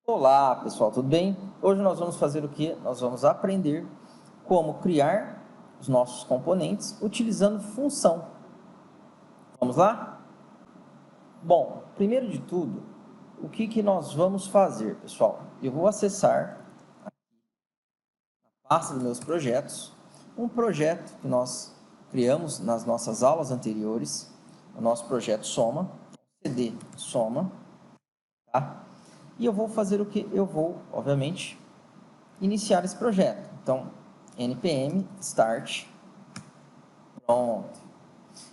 Olá pessoal, tudo bem? Hoje nós vamos fazer o que? Nós vamos aprender como criar os nossos componentes utilizando função. Vamos lá? Bom, primeiro de tudo, o que nós vamos fazer, pessoal? Eu vou acessar a pasta dos meus projetos, um projeto que nós criamos nas nossas aulas anteriores, o nosso projeto Soma, CD Soma, tá? E eu vou fazer o que? Eu vou, obviamente, iniciar esse projeto. Então, npm start, pronto.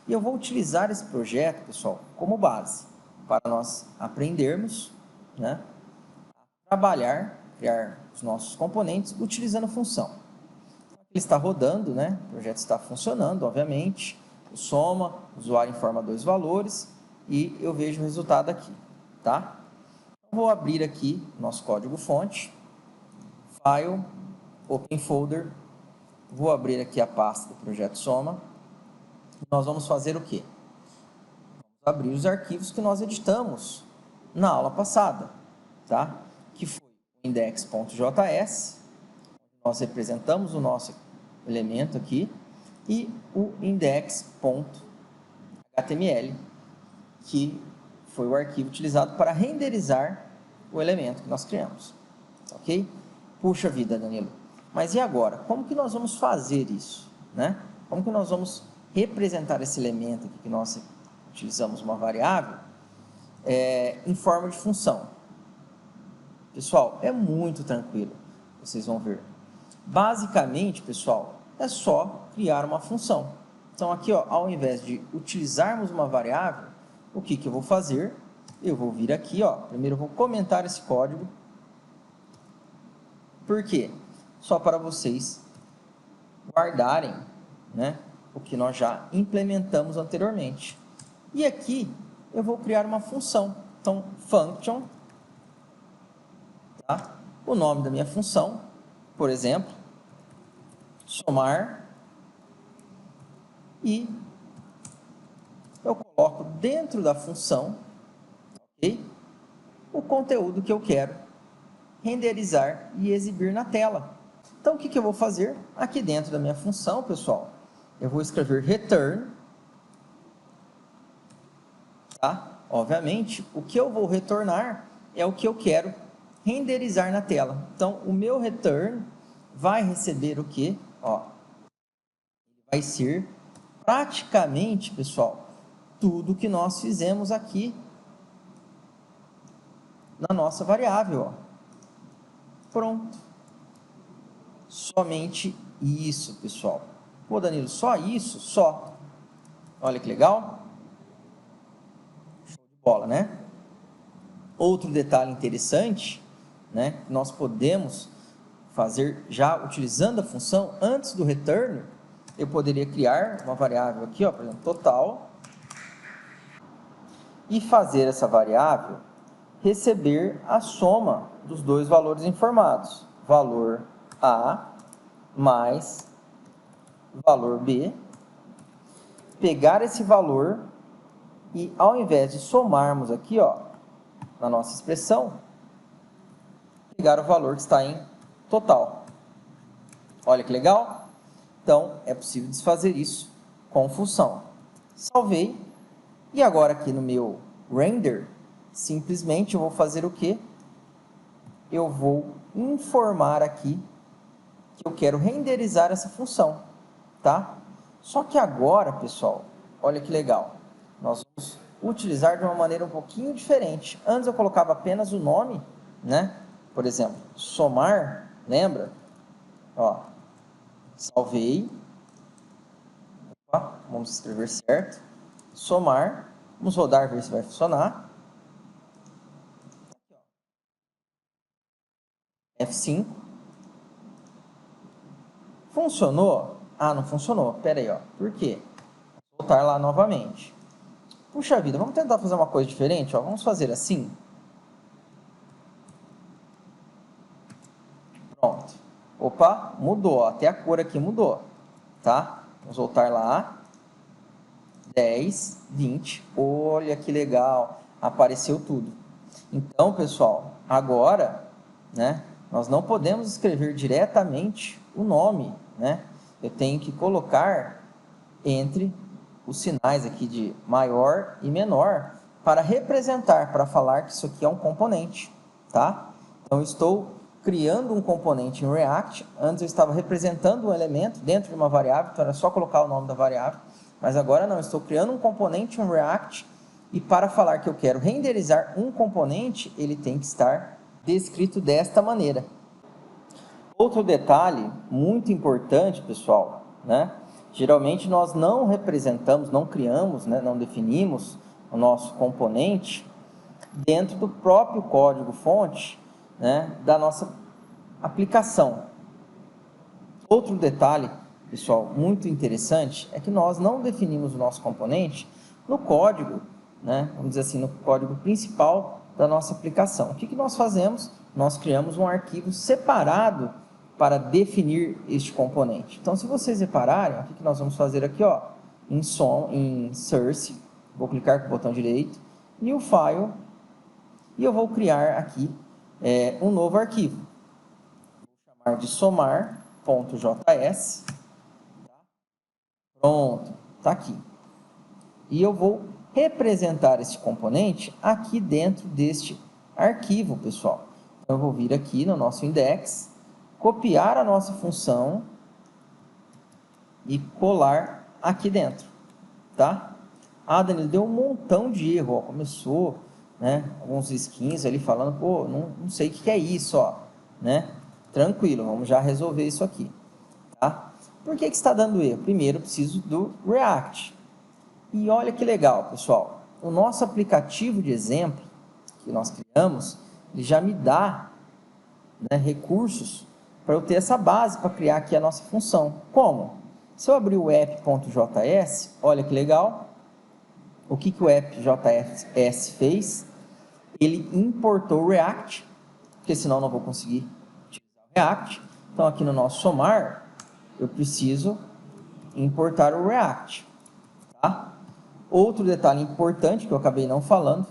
E eu vou utilizar esse projeto, pessoal, como base, para nós aprendermos, né, a trabalhar, criar os nossos componentes utilizando função. Ele está rodando, né, o projeto está funcionando, obviamente, o soma, o usuário informa dois valores e eu vejo o resultado aqui, tá? Vou abrir aqui nosso código-fonte, File, Open Folder, vou abrir aqui a pasta do projeto Soma. Nós vamos fazer o quê? Vamos abrir os arquivos que nós editamos na aula passada, tá? Que foi o index.js, nós representamos o nosso elemento aqui, e o index.html, que foi o arquivo utilizado para renderizar o elemento que nós criamos, ok? Puxa vida, Danilo, mas e agora? Como que nós vamos fazer isso, né? Como que nós vamos representar esse elemento aqui que nós utilizamos uma variável em forma de função? Pessoal, é muito tranquilo, vocês vão ver. Basicamente, pessoal, é só criar uma função. Então, aqui, ó, ao invés de utilizarmos uma variável, o que eu vou fazer? Eu vou vir aqui, ó, primeiro eu vou comentar esse código. Por quê? Só para vocês guardarem, né, o que nós já implementamos anteriormente. E aqui eu vou criar uma função. Então, function, tá? O nome da minha função, por exemplo, somar, e eu coloco dentro da função, ok, o conteúdo que eu quero renderizar e exibir na tela. Então, o que eu vou fazer? Aqui dentro da minha função, pessoal, eu vou escrever return, tá? Obviamente, o que eu vou retornar é o que eu quero renderizar na tela. Então, o meu return vai receber o quê? Ó, vai ser praticamente, pessoal, tudo que nós fizemos aqui na nossa variável, ó. Pronto. Somente isso, pessoal. Pô, Danilo, só isso? Só. Olha que legal. Show de bola, né? Outro detalhe interessante, né, que nós podemos fazer já utilizando a função antes do return, eu poderia criar uma variável aqui, ó, por exemplo, total, e fazer essa variável receber a soma dos dois valores informados, valor A mais valor B, pegar esse valor e ao invés de somarmos aqui, ó, na nossa expressão, pegar o valor que está em total. Olha que legal? Então, é possível desfazer isso com função. Salvei. E agora aqui no meu render, simplesmente eu vou fazer o quê? Eu vou informar aqui que eu quero renderizar essa função, tá? Só que agora, pessoal, olha que legal. Nós vamos utilizar de uma maneira um pouquinho diferente. Antes eu colocava apenas o nome, né? Por exemplo, somar, lembra? Ó, salvei. Opa, vamos escrever certo. Somar. Vamos rodar, ver se vai funcionar. F5. Funcionou? Ah, não funcionou. Pera aí, ó. Por quê? Vou voltar lá novamente. Puxa vida, vamos tentar fazer uma coisa diferente, ó. Vamos fazer assim. Pronto. Opa, mudou, ó. Até a cor aqui mudou, tá? Vamos voltar lá. 10, 20. Olha que legal. Apareceu tudo. Então, pessoal, agora, né, nós não podemos escrever diretamente o nome, né? Eu tenho que colocar entre os sinais aqui de maior e menor para representar, para falar que isso aqui é um componente, tá? Então, eu estou criando um componente em React. Antes eu estava representando um elemento dentro de uma variável, então era só colocar o nome da variável, mas agora não, eu estou criando um componente em React e para falar que eu quero renderizar um componente, ele tem que estar descrito desta maneira. Outro detalhe muito importante, pessoal, né? Geralmente nós não representamos, não criamos, né? Não definimos o nosso componente dentro do próprio código-fonte, né? Da nossa aplicação. Outro detalhe, pessoal, muito interessante, é que nós não definimos o nosso componente no código, né? Vamos dizer assim, no código principal da nossa aplicação. O que nós fazemos? Nós criamos um arquivo separado para definir este componente. Então, se vocês repararem, o que nós vamos fazer aqui, ó, em Source, vou clicar com o botão direito, New File, e eu vou criar aqui um novo arquivo. Vou chamar de somar.js. Pronto, está aqui. E eu vou representar esse componente aqui dentro deste arquivo, pessoal. Então, eu vou vir aqui no nosso index, copiar a nossa função e colar aqui dentro, tá? Ah, Danilo, deu um montão de erro, ó, começou, né, alguns skins ali falando, pô, não sei o que é isso, ó, né? Tranquilo, vamos já resolver isso aqui, tá? Por que está dando erro? Primeiro, eu preciso do React. E olha que legal, pessoal, o nosso aplicativo de exemplo que nós criamos, ele já me dá, né, recursos para eu ter essa base para criar aqui a nossa função. Como? Se eu abrir o app.js, olha que legal, o que o app.js fez? Ele importou o React, porque senão eu não vou conseguir utilizar o React. Então, aqui no nosso somar, eu preciso importar o React, tá? Outro detalhe importante que eu acabei não falando,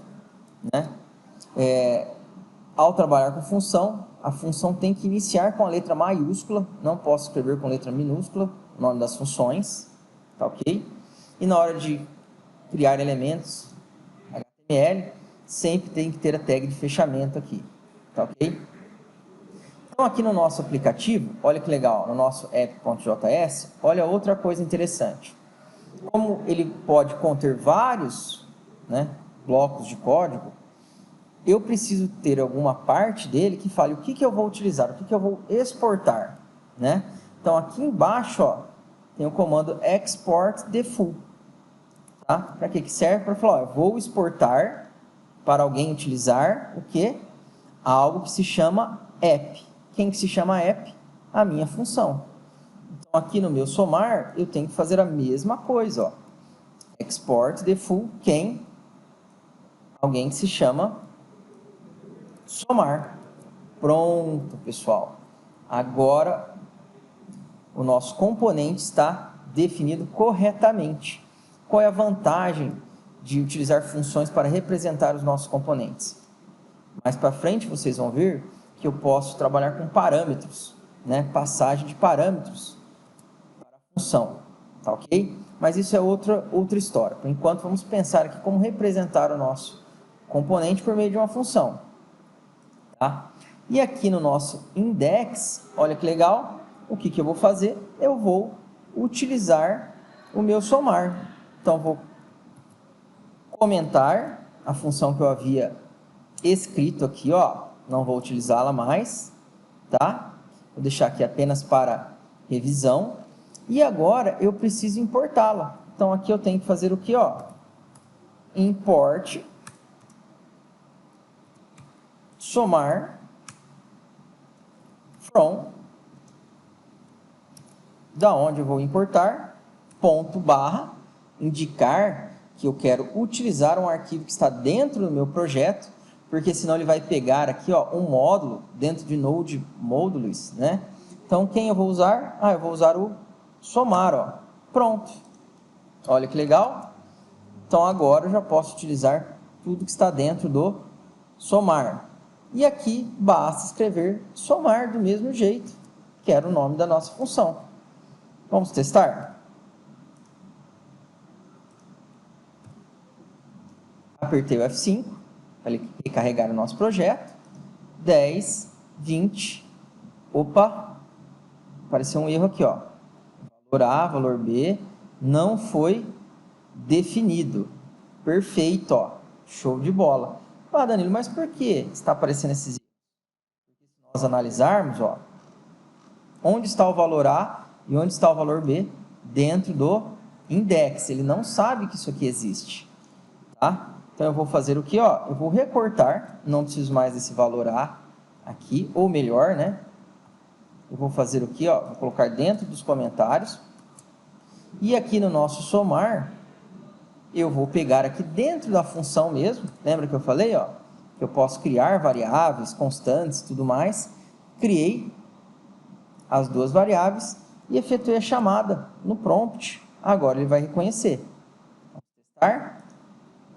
né? Ao trabalhar com função, a função tem que iniciar com a letra maiúscula, não posso escrever com letra minúscula, o nome das funções, tá ok? E na hora de criar elementos HTML, sempre tem que ter a tag de fechamento aqui, tá ok? Então, aqui no nosso aplicativo, olha que legal, no nosso app.js, olha outra coisa interessante. Como ele pode conter vários, né, blocos de código, eu preciso ter alguma parte dele que fale o que eu vou utilizar, o que eu vou exportar, né? Então, aqui embaixo, ó, tem o comando export default, tá? Para que serve? Para falar, ó, eu vou exportar para alguém utilizar o que? Algo que se chama app. Quem que se chama app? A minha função. Então, aqui no meu somar, eu tenho que fazer a mesma coisa, ó. Export default quem? Alguém que se chama somar. Pronto, pessoal. Agora, o nosso componente está definido corretamente. Qual é a vantagem de utilizar funções para representar os nossos componentes? Mais para frente, vocês vão ver que eu posso trabalhar com parâmetros, né? Passagem de parâmetros para a função, tá ok? Mas isso é outra história. Por enquanto, vamos pensar aqui como representar o nosso componente por meio de uma função. Tá? E aqui no nosso index, olha que legal, o que eu vou fazer? Eu vou utilizar o meu somar. Então, vou comentar a função que eu havia escrito aqui, ó, não vou utilizá-la mais, tá? Vou deixar aqui apenas para revisão. E agora eu preciso importá-la. Então, aqui eu tenho que fazer o que, ó? Import somar from, da onde eu vou importar, ponto barra, indicar que eu quero utilizar um arquivo que está dentro do meu projeto, porque senão ele vai pegar aqui, ó, um módulo dentro de Node Modules, né? Então, quem eu vou usar? Eu vou usar o somar, ó. Pronto. Olha que legal. Então, agora eu já posso utilizar tudo que está dentro do somar. E aqui basta escrever somar do mesmo jeito, que era o nome da nossa função. Vamos testar? Apertei o F5, para ele recarregar o nosso projeto. 10, 20, opa, apareceu um erro aqui, ó. Valor A, valor B, não foi definido. Perfeito, ó, show de bola. Ah, Danilo, mas por que está aparecendo esses erros? Porque se nós analisarmos, ó, onde está o valor A e onde está o valor B dentro do index. Ele não sabe que isso aqui existe, tá? Então, eu vou fazer o que, ó? Eu vou recortar, não preciso mais desse valor A aqui, ou melhor, né? Eu vou fazer o que, ó? Vou colocar dentro dos comentários. E aqui no nosso somar, eu vou pegar aqui dentro da função mesmo. Lembra que eu falei, ó? Que eu posso criar variáveis, constantes e tudo mais. Criei as duas variáveis e efetuei a chamada no prompt. Agora ele vai reconhecer. Vamos testar?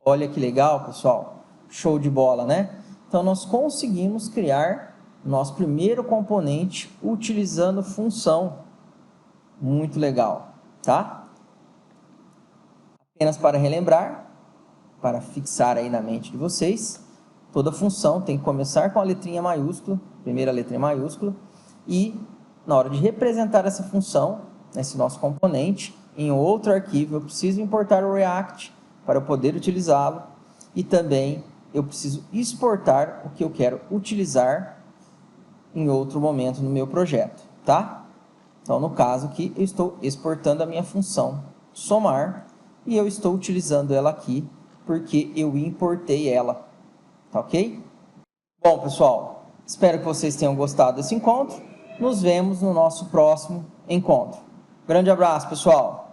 Olha que legal, pessoal. Show de bola, né? Então, nós conseguimos criar nosso primeiro componente utilizando função. Muito legal, tá? Apenas para relembrar, para fixar aí na mente de vocês, toda função tem que começar com a letrinha maiúscula, primeira letrinha maiúscula, e na hora de representar essa função, esse nosso componente, em outro arquivo, eu preciso importar o React para eu poder utilizá-lo, e também eu preciso exportar o que eu quero utilizar em outro momento no meu projeto, tá? Então, no caso aqui, eu estou exportando a minha função somar, e eu estou utilizando ela aqui, porque eu importei ela, tá ok? Bom, pessoal, espero que vocês tenham gostado desse encontro. Nos vemos no nosso próximo encontro. Grande abraço, pessoal!